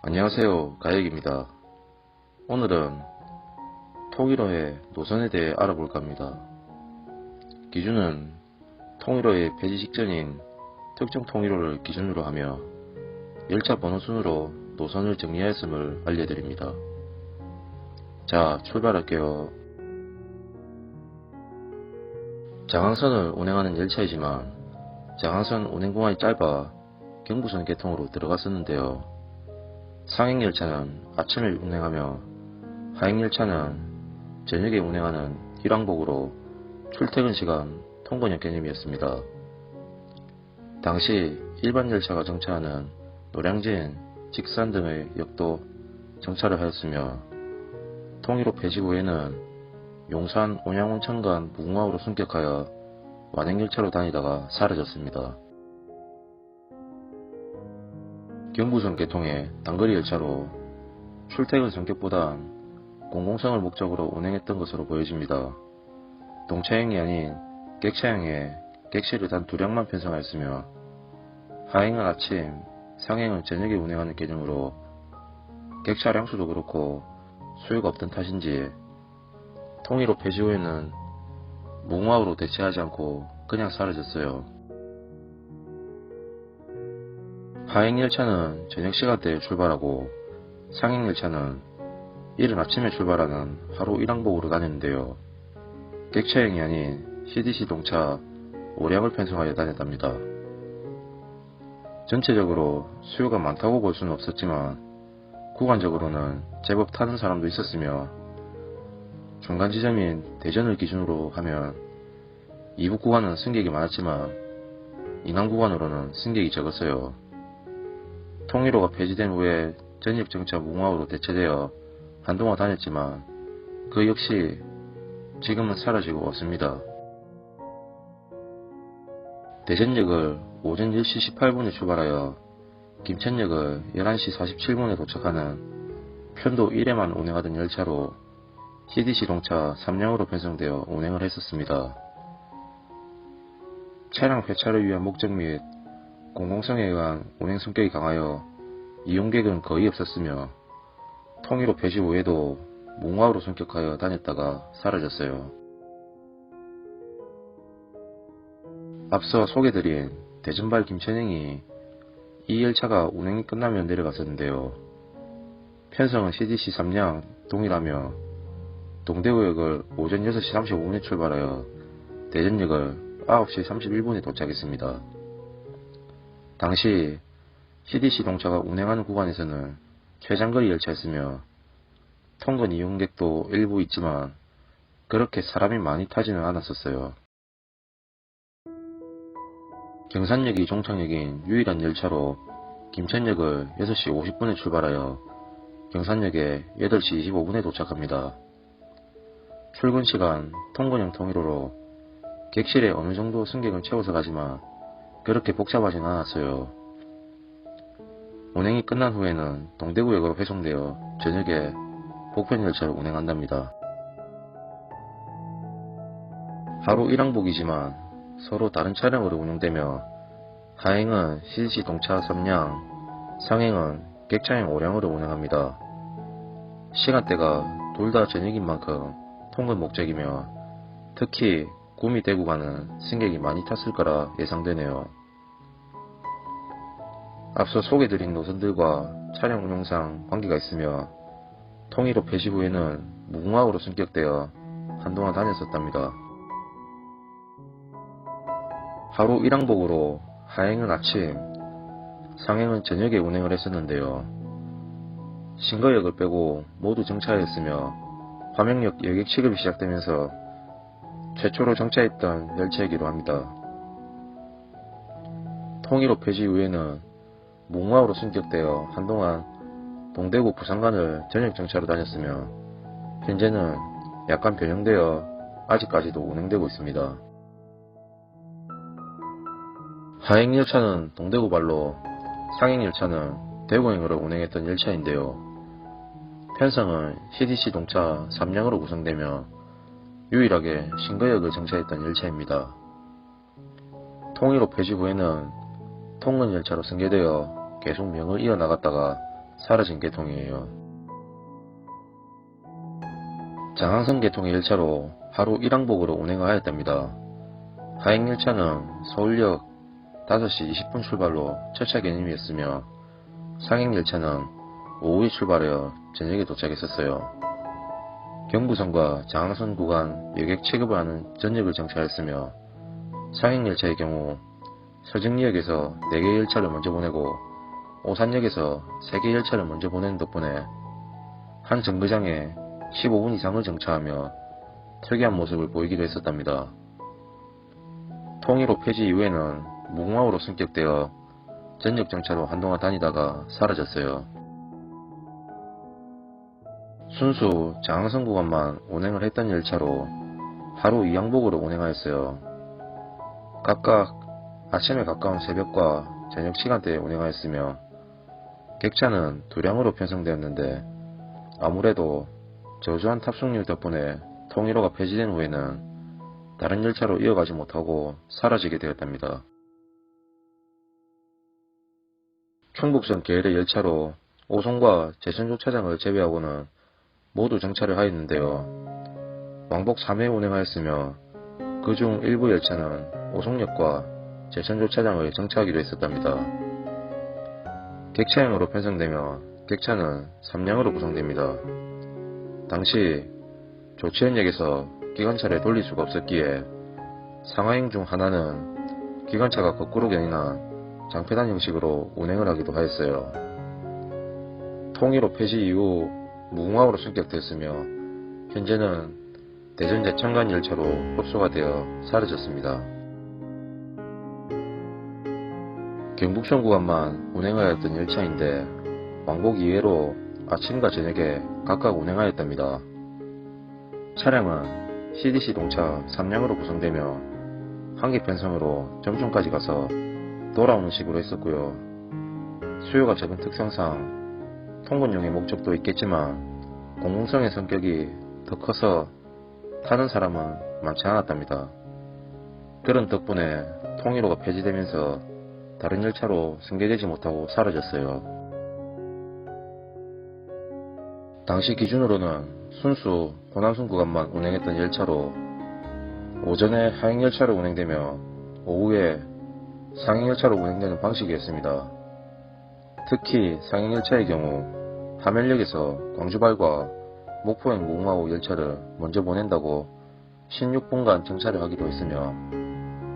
안녕하세요, 가혁입니다. 오늘은 통일호의 노선에 대해 알아볼까 합니다. 기준은 통일호의 폐지 직전인 특정 통일호를 기준으로 하며 열차 번호 순으로 노선을 정리하였음을 알려드립니다. 자, 출발할게요. 장항선을 운행하는 열차이지만 장항선 운행공간이 짧아 경부선 계통으로 들어갔었는데요. 상행열차는 아침에 운행하며 하행열차는 저녁에 운행하는 일왕복으로 출퇴근 시간 통근역 개념이었습니다. 당시 일반 열차가 정차하는 노량진, 직산 등의 역도 정차를 하였으며 통일호 폐지 후에는 용산, 온양온천 간 무궁화호로 승격하여 완행열차로 다니다가 사라졌습니다. 경부선 계통의 단거리 열차로 출퇴근 성격보단 공공성을 목적으로 운행했던 것으로 보여집니다. 동차형이 아닌 객차형에 객실을 단 2량만 편성하였으며 하행은 아침, 상행은 저녁에 운행하는 개념으로 객차량 수도 그렇고 수요가 없던 탓인지 통일호 폐지 후에는 무궁화호로 대체하지 않고 그냥 사라졌어요. 하행열차는 저녁 시간대에 출발하고 상행열차는 이른 아침에 출발하는 하루 일왕복으로 다녔는데요. 객차형이 아닌 CDC 동차 5량을 편성하여 다녔답니다. 전체적으로 수요가 많다고 볼 수는 없었지만 구간적으로는 제법 타는 사람도 있었으며 중간 지점인 대전을 기준으로 하면 이북 구간은 승객이 많았지만 이남 구간으로는 승객이 적었어요. 통일호가 폐지된 후에 전역 정차 무궁화호로 대체되어 한동안 다녔지만 그 역시 지금은 사라지고 없습니다. 대전역을 오전 10시 18분에 출발하여 김천역을 11시 47분에 도착하는 편도 1회만 운행하던 열차로 CDC 동차 3량으로 편성되어 운행을 했었습니다. 차량 회차를 위한 목적 및 공공성에 의한 운행 성격이 강하여 이용객은 거의 없었으며 통일호 폐지 후에도 무궁화호로 승격하여 다녔다가 사라졌어요. 앞서 소개드린 대전발 김천행이 이 열차가 운행이 끝나면 내려갔었는데요. 편성은 CDC 3량 동일하며 동대구역을 오전 6시 35분에 출발하여 대전역을 9시 31분에 도착했습니다. 당시 CDC 동차가 운행하는 구간에서는 최장거리 열차였으며 통근 이용객도 일부 있지만 그렇게 사람이 많이 타지는 않았었어요. 경산역이 종착역인 유일한 열차로 김천역을 6시 50분에 출발하여 경산역에 8시 25분에 도착합니다. 출근 시간 통근형 통일호로 객실에 어느 정도 승객은 채워서 가지만 그렇게 복잡하진 않았어요. 운행이 끝난 후에는 동대구역으로 회송되어 저녁에 복편열차를 운행한답니다. 하루 일왕복이지만 서로 다른 차량으로 운영되며 하행은 CDC 동차 3량, 상행은 객차형 5량으로 운행합니다. 시간대가 둘 다 저녁인 만큼 통근 목적이며 특히 구미 대구 가는 승객이 많이 탔을 거라 예상되네요. 앞서 소개드린 노선들과 차량 운용상 관계가 있으며 통일호 폐지 후에는 무궁화호로 승격되어 한동안 다녔었답니다. 하루 일왕복으로 하행은 아침, 상행은 저녁에 운행을 했었는데요. 신거역을 빼고 모두 정차하였으며 화명역 여객 취급이 시작되면서 최초로 정차했던 열차이기도 합니다. 통일호 폐지 후에는 무궁화호로 승격되어 한동안 동대구 부산간을 저녁 정차로 다녔으며 현재는 약간 변형되어 아직까지도 운행되고 있습니다. 하행열차는 동대구발로 상행열차는 대구행으로 운행했던 열차인데요. 편성은 CDC 동차 3량으로 구성되며 유일하게 신거역을 정차했던 열차입니다. 통일호 폐지 후에는 통근열차로 승계되어 계속 명을 이어나갔다가 사라진 계통이에요. 장항선 계통의 열차로 하루 1항복으로 운행을 하였답니다. 하행 열차는 서울역 5시 20분 출발로 첫차 개념이었으며 상행 열차는 오후에 출발하여 저녁에 도착했었어요. 경부선과 장항선 구간 여객 취급을 하는 전역을 정차했으며 상행 열차의 경우 서정리역에서 4개 열차를 먼저 보내고 오산역에서 3개 열차를 먼저 보내는 덕분에 한 정거장에 15분 이상을 정차하며 특이한 모습을 보이기도 했었답니다. 통일호 폐지 이후에는 무궁화호로 승격되어 전역 정차로 한동안 다니다가 사라졌어요. 순수 장항선 구간만 운행을 했던 열차로 하루 2항복으로 운행하였어요. 각각 아침에 가까운 새벽과 저녁 시간대에 운행하였으며 객차는 2량으로 편성되었는데 아무래도 저조한 탑승률 덕분에 통일호가 폐지된 후에는 다른 열차로 이어가지 못하고 사라지게 되었답니다. 충북선 계열의 열차로 오송과 제천조차장을 제외하고는 모두 정차를 하였는데요. 왕복 3회 운행하였으며 그중 일부 열차는 오송역과 제천조차장을 정차하기도 했었답니다. 객차형으로 편성되며 객차는 3량으로 구성됩니다. 당시 조치원역에서 기관차를 돌릴 수가 없었기에 상하행 중 하나는 기관차가 거꾸로 견인한 장패단 형식으로 운행을 하기도 하였어요. 통일호 폐지 이후 무궁화호로 승격되었으며 현재는 대전 제천간 열차로 흡수가 되어 사라졌습니다. 경북선 구간만 운행하였던 열차인데 왕복 2회로 아침과 저녁에 각각 운행하였답니다. 차량은 CDC 동차 3량으로 구성되며 한개 편성으로 점촌까지 가서 돌아오는 식으로 했었고요. 수요가 적은 특성상 통근용의 목적도 있겠지만 공공성의 성격이 더 커서 타는 사람은 많지 않았답니다. 그런 덕분에 통일호가 폐지되면서 다른 열차로 승계되지 못하고 사라졌어요. 당시 기준으로는 순수 호남선 구간만 운행했던 열차로 오전에 하행열차로 운행되며 오후에 상행열차로 운행되는 방식이었습니다. 특히 상행열차의 경우 하멜역에서 광주발과 목포행 무궁화호 열차를 먼저 보낸다고 16분간 정차를 하기도 했으며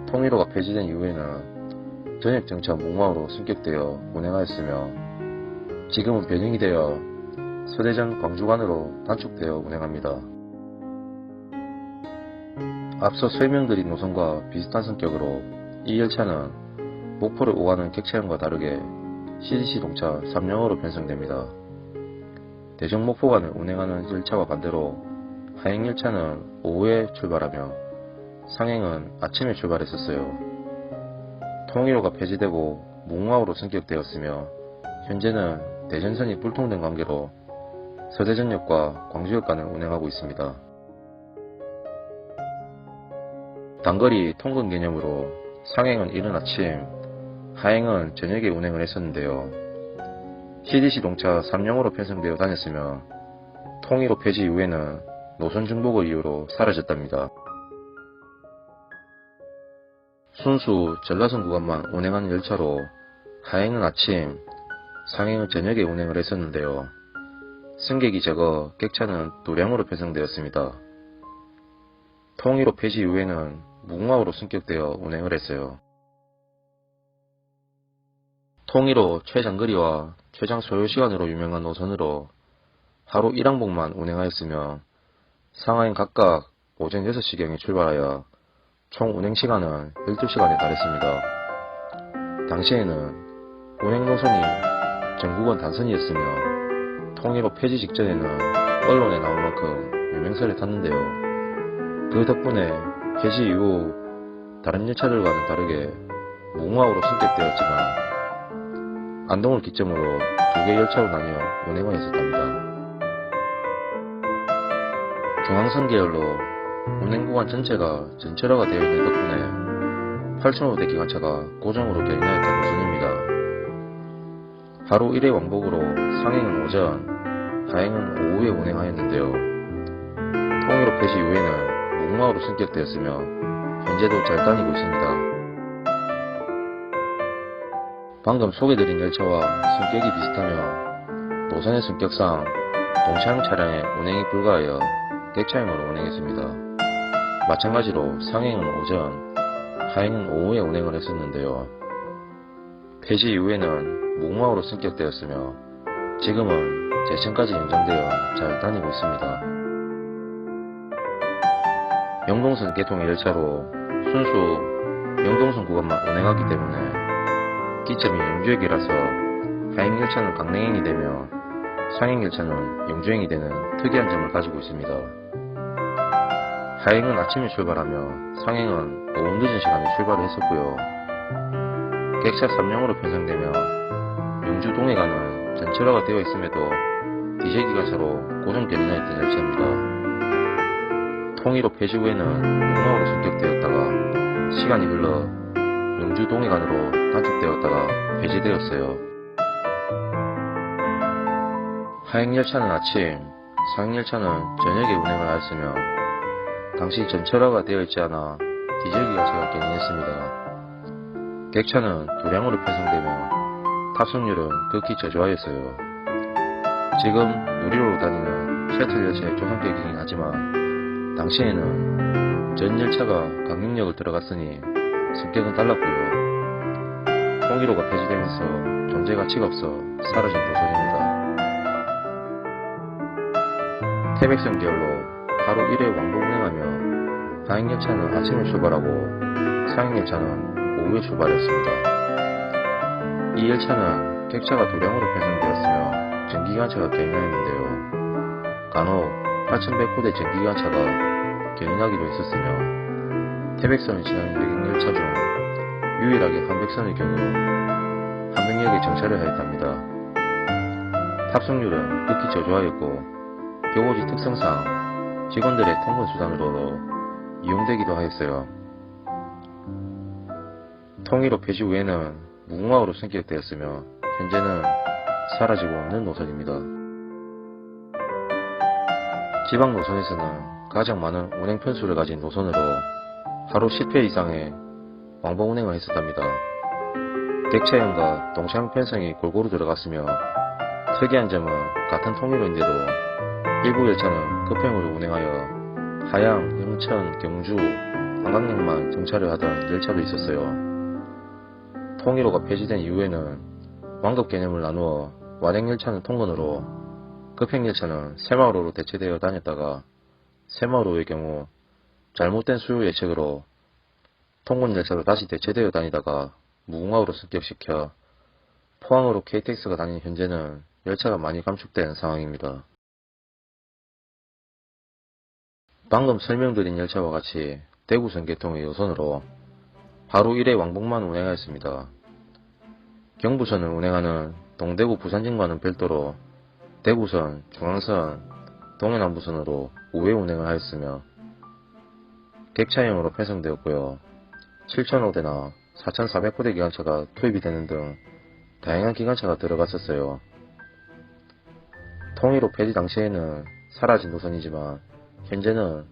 통일호가 폐지된 이후에는 전역 정차 무궁화호로 승격되어 운행하였으며 지금은 변형이 되어 서대전 광주간으로 단축되어 운행합니다. 앞서 설명드린 노선과 비슷한 성격으로 이 열차는 목포를 오가는 객차형과 다르게 CDC 동차 3량으로 편성됩니다. 대전 목포 간을 운행하는 열차와 반대로 하행열차는 오후에 출발하며 상행은 아침에 출발했었어요. 통일호가 폐지되고 무궁화호로 승격되었으며 현재는 대전선이 불통된 관계로 서대전역과 광주역 간을 운행하고 있습니다. 단거리 통근 개념으로 상행은 이른 아침, 하행은 저녁에 운행을 했었는데요. CDC 동차 3량으로 편성되어 다녔으며 통일호 폐지 이후에는 노선 중복을 이유로 사라졌답니다. 순수 전라선 구간만 운행하는 열차로 하행은 아침, 상행은 저녁에 운행을 했었는데요. 승객이 적어 객차는 2량으로 편성되었습니다. 통일호 폐지 이후에는 무궁화호로 승격되어 운행을 했어요. 통일호 최장거리와 최장 소요시간으로 유명한 노선으로 하루 1항복만 운행하였으며 상하행 각각 오전 6시경에 출발하여 총 운행시간은 12시간에 달했습니다. 당시에는 운행 노선이 전국은 단선이었으며 통일호 폐지 직전에는 언론에 나올 만큼 유명세를 탔는데요. 그 덕분에 폐지 이후 다른 열차들과는 다르게 무궁화호로 승격되었지만 안동을 기점으로 2개 열차로 나뉘어 운행을 했었답니다. 중앙선 계열로 운행구간 전체가 전철화가 되어 있는 덕분에 8,500대 기관차가 고정으로 견인하였던 노선입니다. 하루 1회 왕복으로 상행은 오전, 하행은 오후에 운행하였는데요. 통일호 폐지 이후에는 무궁화호로 승격되었으며 현재도 잘 다니고 있습니다. 방금 소개드린 열차와 승격이 비슷하며 노선의 승격상 동차형 차량의 운행이 불가하여 객차형으로 운행했습니다. 마찬가지로 상행은 오전, 하행은 오후에 운행을 했었는데요. 폐지 이후에는 무궁화호로 승격되었으며 지금은 제천까지 연장되어 잘 다니고 있습니다. 영동선 개통의 열차로 순수 영동선 구간만 운행하기 때문에 기점이 영주역이라서 하행열차는 강릉행이 되며 상행열차는 영주행이 되는 특이한 점을 가지고 있습니다. 하행은 아침에 출발하며 상행은 오후 늦은 시간에 출발을 했었고요. 객차 3량으로 편성되며 영주 동해가는 전철화가 되어 있음에도 디젤 기관차로 고정 견인하였던 열차입니다. 통일호 폐지 후에는 무궁화호로 승격되었다가 시간이 흘러 영주 동해간으로 단축되었다가 폐지되었어요. 하행열차는 아침, 상행열차는 저녁에 운행을 하였으며 당시 전철화가 되어 있지 않아 디젤 기관차가 견인했습니다. 객차는 도량으로 편성되며 탑승률은 극히 저조하였어요. 지금 누리호로 다니는 셔틀 열차의 조상격이긴 하지만 당시에는 전 열차가 강릉역을 들어갔으니 성격은 달랐고요. 통일호가 폐지되면서 존재 가치가 없어 사라진 노선입니다. 태백선 계열로 하루 1회 왕복 운행하며 하행열차는 아침에 출발하고 상행열차는 오후에 출발했습니다. 이 열차는 객차가 도량으로 편성되었으며 전기기관차가 견인하였는데요. 간혹 8100호대 전기기관차가 견인하기도 했었으며 태백선을 지나는 여객열차 중 유일하게 한백선의 경우 한백역에 정차를 하였답니다. 탑승률은 극히 저조하였고 교보지 특성상 직원들의 통근수단으로도 이용되기도 하였어요. 통일호 폐지 후에는 무궁화호로 승격되었으며 현재는 사라지고 없는 노선입니다. 지방 노선에서는 가장 많은 운행 편수를 가진 노선으로 하루 10회 이상의 왕복 운행을 했었답니다. 객차형과 동차형 편성이 골고루 들어갔으며 특이한 점은 같은 통일호인데도 일부 열차는 급행으로 운행하여 하양, 영천, 경주, 한강역만 정차를 하던 열차도 있었어요. 통일호가 폐지된 이후에는 왕급 개념을 나누어 완행열차는 통근으로 급행열차는 새마을호로 대체되어 다녔다가 새마을호의 경우 잘못된 수요 예측으로 통근열차로 다시 대체되어 다니다가 무궁화호로 승격시켜 포항으로 KTX가 다니는 현재는 열차가 많이 감축된 상황입니다. 방금 설명드린 열차와 같이 대구선 개통의 노선으로 하루 1회 왕복만 운행하였습니다. 경부선을 운행하는 동대구 부산진과는 별도로 대구선, 중앙선, 동해남부선으로 우회 운행을 하였으며 객차형으로 편성되었고요. 7005대나 4400호대 기관차가 투입이 되는 등 다양한 기관차가 들어갔었어요. 통일호 폐지 당시에는 사라진 노선이지만 현재는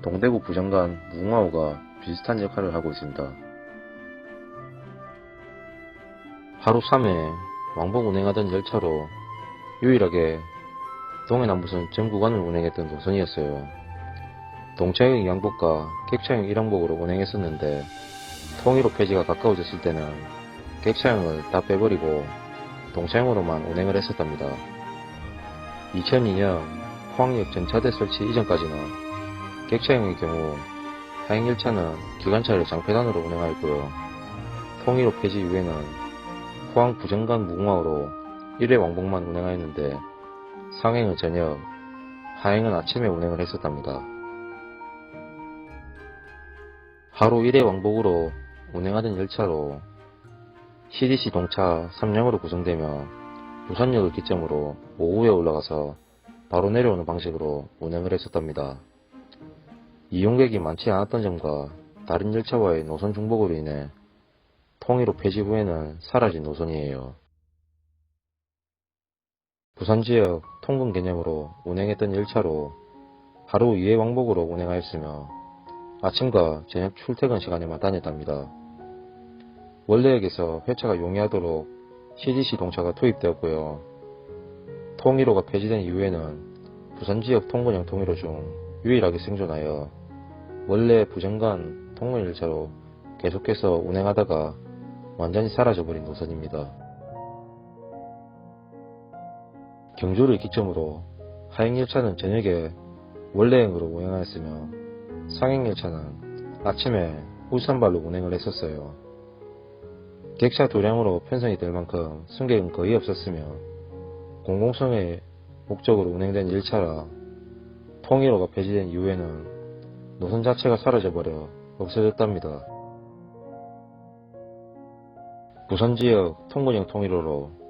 동대구 부정간 무궁화호가 비슷한 역할을 하고 있습니다. 하루 3회 왕복 운행하던 열차로 유일하게 동해남부선 전 구간을 운행했던 노선이었어요. 동차형 2항복과 객차형 1항복으로 운행했었는데 통일호 폐지가 가까워졌을 때는 객차형을 다 빼버리고 동차형으로만 운행을 했었답니다. 2002년 포항역 전차대 설치 이전까지는 객차형의 경우 하행열차는 기관차를 장패단으로 운행하였고요. 통일호 폐지 이후에는 포항 부정간 무궁화호로 1회 왕복만 운행하였는데 상행은 저녁, 하행은 아침에 운행을 했었답니다. 하루 1회 왕복으로 운행하던 열차로 CDC 동차 3량으로 구성되며 부산역을 기점으로 오후에 올라가서 바로 내려오는 방식으로 운행을 했었답니다. 이용객이 많지 않았던 점과 다른 열차와의 노선 중복으로 인해 통일호 폐지 후에는 사라진 노선이에요. 부산 지역 통근 개념으로 운행했던 열차로 하루 2회 왕복으로 운행하였으며 아침과 저녁 출퇴근 시간에만 다녔답니다. 원래역에서 회차가 용이하도록 CDC 동차가 투입되었고요. 통일호가 폐지된 이후에는 부산 지역 통근형 통일호 중 유일하게 생존하여 원래 부정간 통근 열차로 계속해서 운행하다가 완전히 사라져버린 노선입니다. 경주를 기점으로 하행열차는 저녁에 원래행으로 운행하였으며 상행열차는 아침에 울산발로 운행을 했었어요. 객차 도량으로 편성이 될 만큼 승객은 거의 없었으며 공공성의 목적으로 운행된 열차라 통일호가 폐지된 이후에는 노선 자체가 사라져버려 없어졌답니다. 부산 지역 통근형 통일호로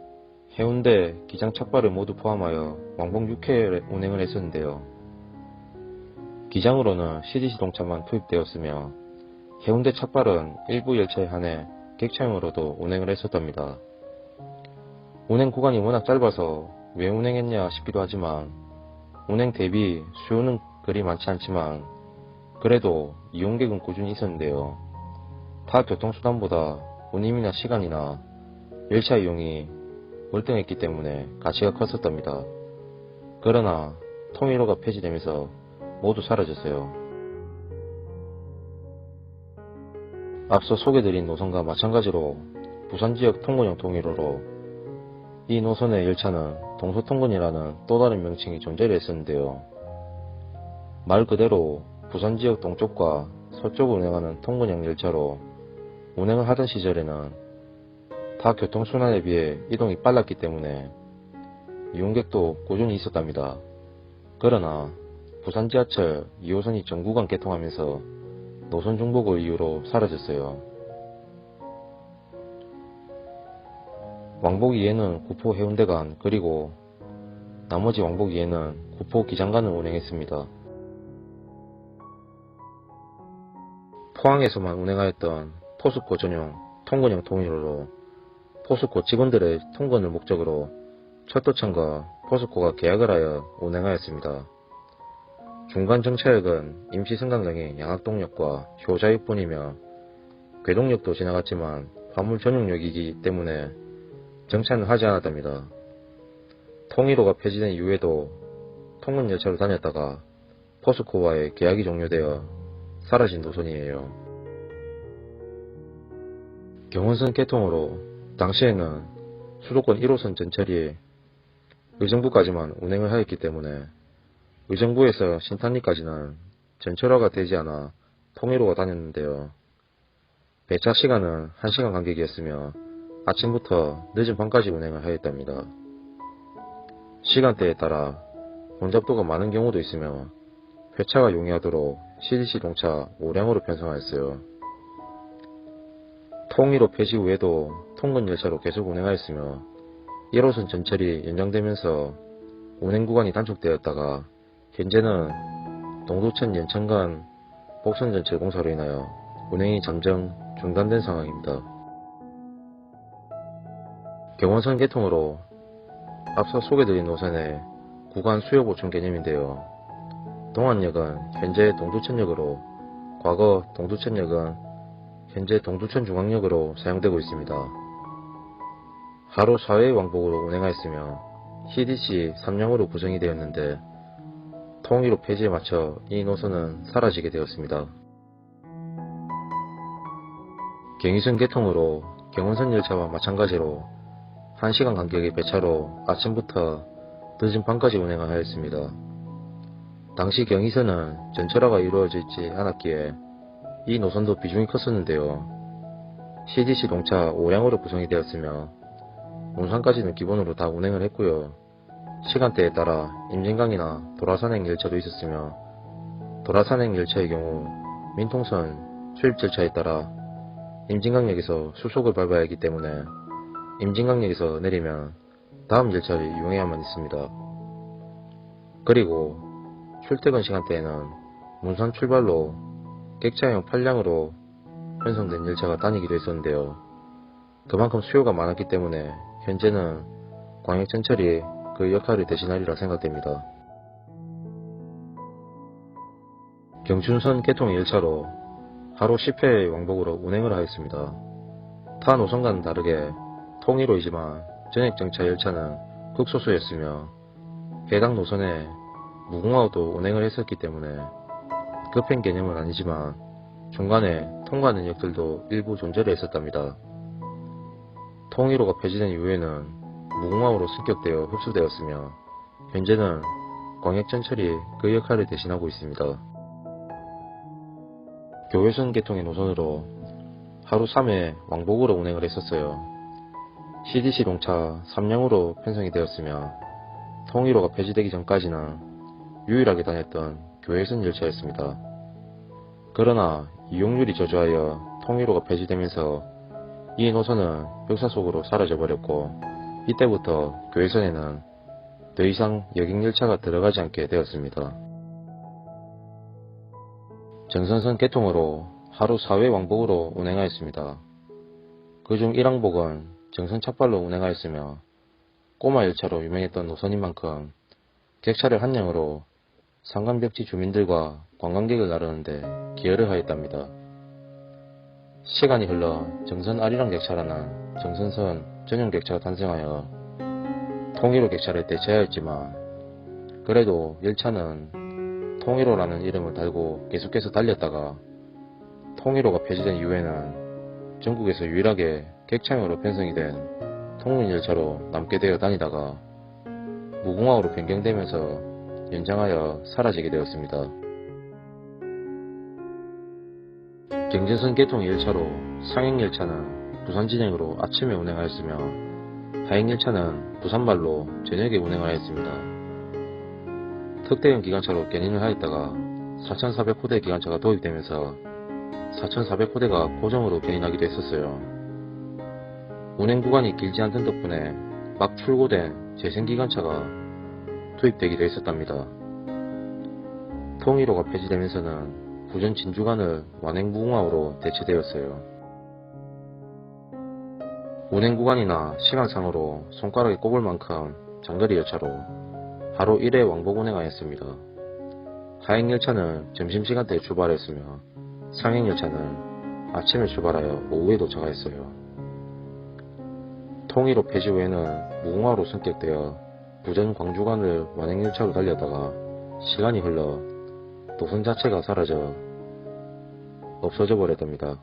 해운대, 기장 착발을 모두 포함하여 왕복 6회 운행을 했었는데요. 기장으로는 CDC 동차만 투입되었으며 해운대 착발은 일부 열차에 한해 객차용으로도 운행을 했었답니다. 운행 구간이 워낙 짧아서 왜 운행했냐 싶기도 하지만 운행 대비 수요는 그리 많지 않지만 그래도 이용객은 꾸준히 있었는데요. 타 교통수단보다 운임이나 시간이나 열차 이용이 월등했기 때문에 가치가 컸었답니다. 그러나 통일호가 폐지되면서 모두 사라졌어요. 앞서 소개드린 노선과 마찬가지로 부산 지역 통근형 통일호로 이 노선의 열차는 동서통근이라는 또 다른 명칭이 존재를 했었는데요. 말 그대로 부산 지역 동쪽과 서쪽을 운행하는 통근형 열차로 운행을 하던 시절에는 타 교통순환에 비해 이동이 빨랐기 때문에 이용객도 꾸준히 있었답니다. 그러나 부산 지하철 2호선이 전 구간 개통하면서 노선 중복을 이유로 사라졌어요. 왕복 2회는 구포 해운대 간 그리고 나머지 왕복 2회는 구포 기장 간을 운행했습니다. 포항에서만 운행하였던 포스코 전용 통근형 통일호로 포스코 직원들의 통근을 목적으로 철도청과 포스코가 계약을 하여 운행하였습니다. 중간 정차역은 임시 승강장이 양학동역과 효자역뿐이며 괴동역도 지나갔지만 화물 전용역이기 때문에 정차는 하지 않았답니다. 통일호가 폐지된 이후에도 통근 열차로 다녔다가 포스코와의 계약이 종료되어 사라진 노선이에요. 경운선 개통으로 당시에는 수도권 1호선 전철이 의정부까지만 운행을 하였기 때문에 의정부에서 신탄리까지는 전철화가 되지 않아 통일호가 다녔는데요. 배차 시간은 1시간 간격이었으며 아침부터 늦은 밤까지 운행을 하였답니다. 시간대에 따라 혼잡도가 많은 경우도 있으며 회차가 용이하도록 CDC 동차 5량으로 편성하였어요. 통일호 폐지 후에도 통근 열차로 계속 운행하였으며 1호선 전철이 연장되면서 운행 구간이 단축되었다가 현재는 동두천 연천간 복선전철 공사로 인하여 운행이 잠정 중단된 상황입니다. 경원선 개통으로 앞서 소개드린 노선의 구간 수요 보충 개념인데요. 동안역은 현재 동두천역으로, 과거 동두천역은 현재 동두천중앙역으로 사용되고 있습니다. 하루 4회 왕복으로 운행하였으며 CDC 3량으로 구성이 되었는데 통일호 폐지에 맞춰 이 노선은 사라지게 되었습니다. 경의선 개통으로 경운선 열차와 마찬가지로 1시간 간격의 배차로 아침부터 늦은 밤까지 운행을 하였습니다. 당시 경의선은 전철화가 이루어져 있지 않았기에 이 노선도 비중이 컸었는데요. CDC 동차 5량으로 구성이 되었으며 문산까지는 기본으로 다 운행을 했고요. 시간대에 따라 임진강이나 도라산행 열차도 있었으며 도라산행 열차의 경우 민통선 수입 절차에 따라 임진강역에서 수속을 밟아야 하기 때문에 임진강역에서 내리면 다음 열차를 이용해야만 있습니다. 그리고 출퇴근 시간대에는 문산 출발로 객차형 8량으로 편성된 열차가 다니기도 했었는데요. 그만큼 수요가 많았기 때문에 현재는 광역전철이 그 역할을 대신하리라 생각됩니다. 경춘선 개통 열차로 하루 10회 왕복으로 운행을 하였습니다. 타 노선과는 다르게 통일호이지만 전액정차 열차는 극소수였으며 해당 노선에 무궁화호도 운행을 했었기 때문에 급행 개념은 아니지만 중간에 통과하는 역들도 일부 존재를 했었답니다. 통일호가 폐지된 이후에는 무궁화호로 승격되어 흡수되었으며 현재는 광역전철이 그 역할을 대신하고 있습니다. 교외선 계통의 노선으로 하루 3회 왕복으로 운행을 했었어요. CDC 동차 3량으로 편성이 되었으며 통일호가 폐지되기 전까지는 유일하게 다녔던 교외선 열차였습니다. 그러나 이용률이 저조하여 통일호가 폐지되면서 이 노선은 역사 속으로 사라져버렸고 이때부터 교외선에는 더 이상 여객열차가 들어가지 않게 되었습니다. 정선선 개통으로 하루 4회 왕복으로 운행하였습니다. 그중 1왕복은 정선 착발로 운행하였으며 꼬마 열차로 유명했던 노선인 만큼 객차를 한 량으로 상간벽지 주민들과 관광객을 나르는데 기여를 하였답니다. 시간이 흘러 정선 아리랑 객차라는 정선선 전용 객차가 탄생하여 통일호 객차를 대체하였지만 그래도 열차는 통일호라는 이름을 달고 계속해서 달렸다가 통일호가 폐지된 이후에는 전국에서 유일하게 객차용으로 편성이 된 통근열차로 남게 되어 다니다가 무궁화호로 변경되면서 연장하여 사라지게 되었습니다. 경전선 개통 열차로 상행열차는 부산 진행으로 아침에 운행하였으며 하행열차는 부산발로 저녁에 운행하였습니다. 특대형 기관차로 견인을 하였다가 4400호대 기관차가 도입되면서 4400호대가 고정으로 견인하기도 했었어요. 운행 구간이 길지 않던 덕분에 막 출고된 재생기관차가 투입되기도 했었답니다. 통일호가 폐지되면서는 부전 진주간을 완행 무궁화호로 대체되었어요. 운행 구간이나 시간상으로 손가락에 꼽을 만큼 장거리 열차로 하루 1회 왕복 운행하였습니다. 하행열차는 점심시간대에 출발했으며 상행열차는 아침에 출발하여 오후에 도착하였어요. 통일호 폐지 후에는 무궁화호로 승격되어 부전 광주간을 완행열차로 달렸다가 시간이 흘러 노선 자체가 사라져 없어져 버렸답니다.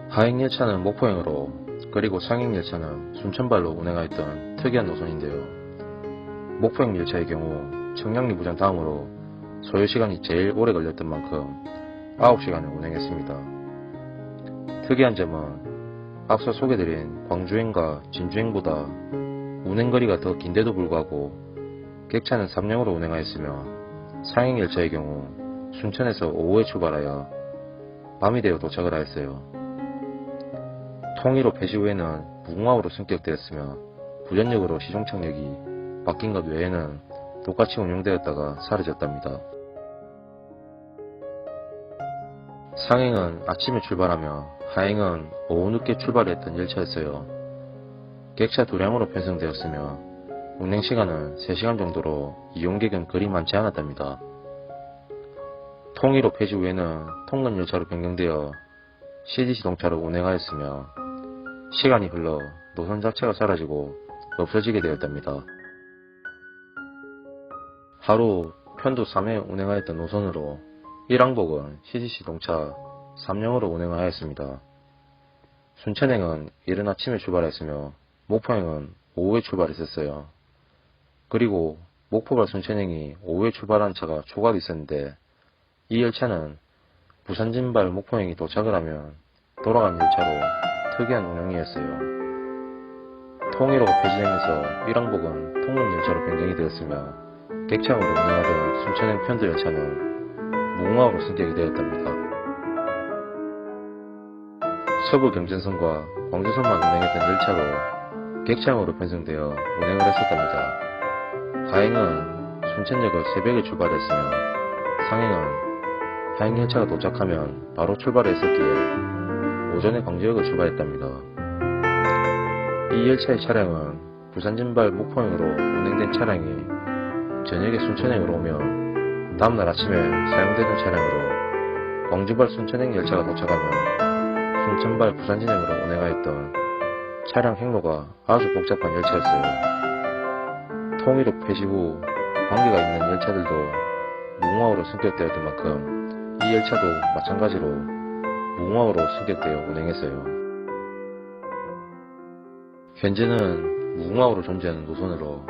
하행열차는 목포행으로 그리고 상행열차는 순천발로 운행하였던 특이한 노선인데요. 목포행 열차의 경우 청량리 부전 다음으로 소요시간이 제일 오래 걸렸던 만큼 9시간을 운행했습니다. 특이한 점은 앞서 소개드린 광주행과 진주행보다 운행거리가 더 긴데도 불구하고 객차는 3량으로 운행하였으며 상행열차의 경우 순천에서 오후에 출발하여 밤이 되어 도착을 하였어요. 통일호 폐지 후에는 무궁화호로 승격되었으며 부전역으로 시종창역이 바뀐 것 외에는 똑같이 운영되었다가 사라졌답니다. 상행은 아침에 출발하며 하행은 오후 늦게 출발했던 열차였어요. 객차 2량으로 편성되었으며 운행시간은 3시간 정도로 이용객은 그리 많지 않았답니다. 통일호 폐지 후에는 통근열차로 변경되어 CDC 동차로 운행하였으며 시간이 흘러 노선 자체가 사라지고 없어지게 되었답니다. 하루 편도 3회 운행하였던 노선으로 1왕복은 CDC 동차 3량으로 운행하였습니다. 순천행은 이른 아침에 출발했으며 목포행은 오후에 출발했었어요. 그리고 목포발 순천행이 오후에 출발한 차가 초과도 있었는데 이 열차는 부산진발 목포행이 도착을 하면 돌아가는 열차로 특이한 운영이었어요. 통일호가 폐지되면서 1왕복은 통근열차로 변경이 되었으며 객차용으로 운행하던 순천행 편도 열차는 무궁화호로 승격이 되었답니다. 서부 경전선과 광주선만 운행했던 열차로 객차용으로 편성되어 운행을 했었답니다. 하행은 순천역을 새벽에 출발했으며 상행은 하행열차가 도착하면 바로 출발했었기에 오전에 광주역을 출발했답니다. 이 열차의 차량은 부산 진발 목포행으로 운행된 차량이 저녁에 순천행으로 오면 다음날 아침에 사용되는 차량으로 광주발 순천행 열차가 도착하면 순천발 부산 진행으로 운행하였던 차량 행로가 아주 복잡한 열차였어요. 통일호 폐지 후 관계가 있는 열차들도 무궁화호로 승격되었던 만큼 이 열차도 마찬가지로 무궁화호로 승격되어 운행했어요. 현재는 무궁화호로 존재하는 노선으로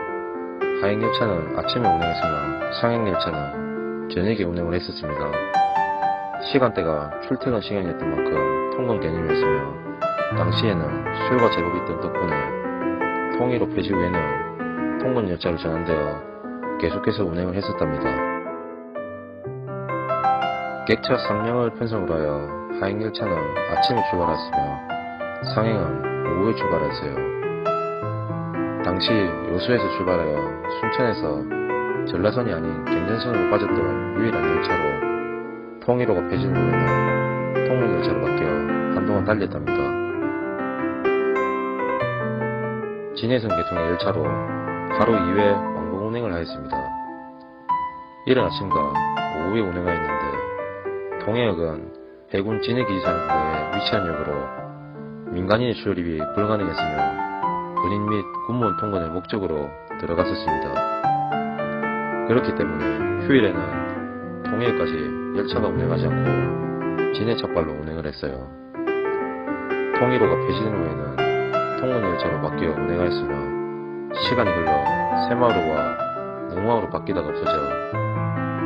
하행열차는 아침에 운행했으며 상행열차는 저녁에 운행을 했었습니다. 시간대가 출퇴근 시간이었던 만큼 통근 개념이었으며 당시에는 수요가 제법 있던 덕분에 통일호 폐지 후에는 통근 열차로 전환되어 계속해서 운행을 했었답니다. 객차 3량을 편성으로 하여 하행열차는 아침에 출발했으며 상행은 오후에 출발했어요. 당시 여수에서 출발하여 순천에서 전라선이 아닌 경전선으로 빠졌던 유일한 열차로 통일호가 폐지된 후에는 통일열차로 바뀌어 한동안 달렸답니다. 진해선 계통의 열차로 하루 2회 왕복 운행을 하였습니다. 이른 아침과 오후에 운행하였는데 통해역은 해군 진해기지산업부에 위치한 역으로 민간인의 출입이 불가능했으며 군인 및 군무원 통근의 목적으로 들어갔었습니다. 그렇기 때문에 휴일에는 통해역까지 열차가 운행하지 않고 진해 첫발로 운행을 했어요. 통일호가 폐지된 후에는 통근 열차로 바뀌어 운행하였으며 시간이 흘러 새마을호와 무궁화호로 바뀌다가 없어져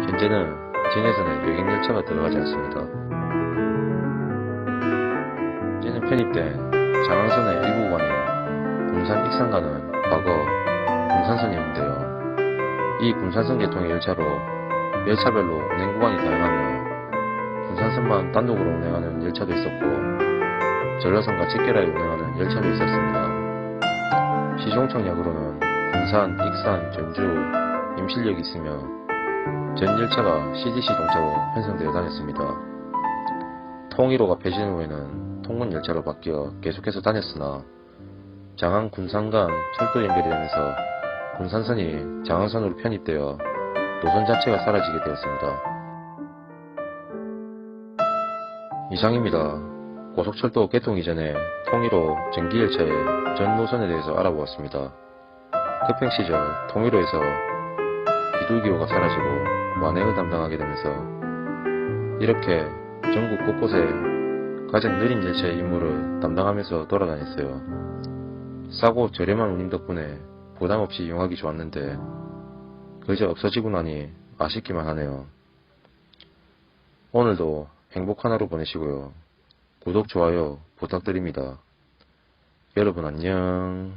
현재는 진해선에 여객열차가 들어가지 않습니다. 현재는 편입된 장항선의 일부 구간인 군산 익산간은 과거 군산선이었는데요. 이 군산선 계통의 열차로 열차별로 운행 구간이 다양하며 군산선만 단독으로 운행하는 열차도 있었고 전라선과 직결하여 운행하는 열차도 있었습니다. 시종청역으로는 군산, 익산, 전주, 임실역이 있으며 전 열차가 CDC 동차로 편성되어 다녔습니다. 통일호가 폐지된 후에는 통근 열차로 바뀌어 계속해서 다녔으나 장항 군산 간 철도 연결이 되면서 군산선이 장항선으로 편입되어 노선 자체가 사라지게 되었습니다. 이상입니다. 고속철도 개통 이전에 통일호 전기열차의 전 노선에 대해서 알아보았습니다. 급행 시절 통일호에서 비둘기호가 사라지고 완행을 담당하게 되면서 이렇게 전국 곳곳에 가장 느린 열차의 임무를 담당하면서 돌아다녔어요. 싸고 저렴한 운임 덕분에 부담없이 이용하기 좋았는데 그저 없어지고 나니 아쉽기만 하네요. 오늘도 행복한 하루 보내시고요. 구독, 좋아요 부탁드립니다. 여러분 안녕.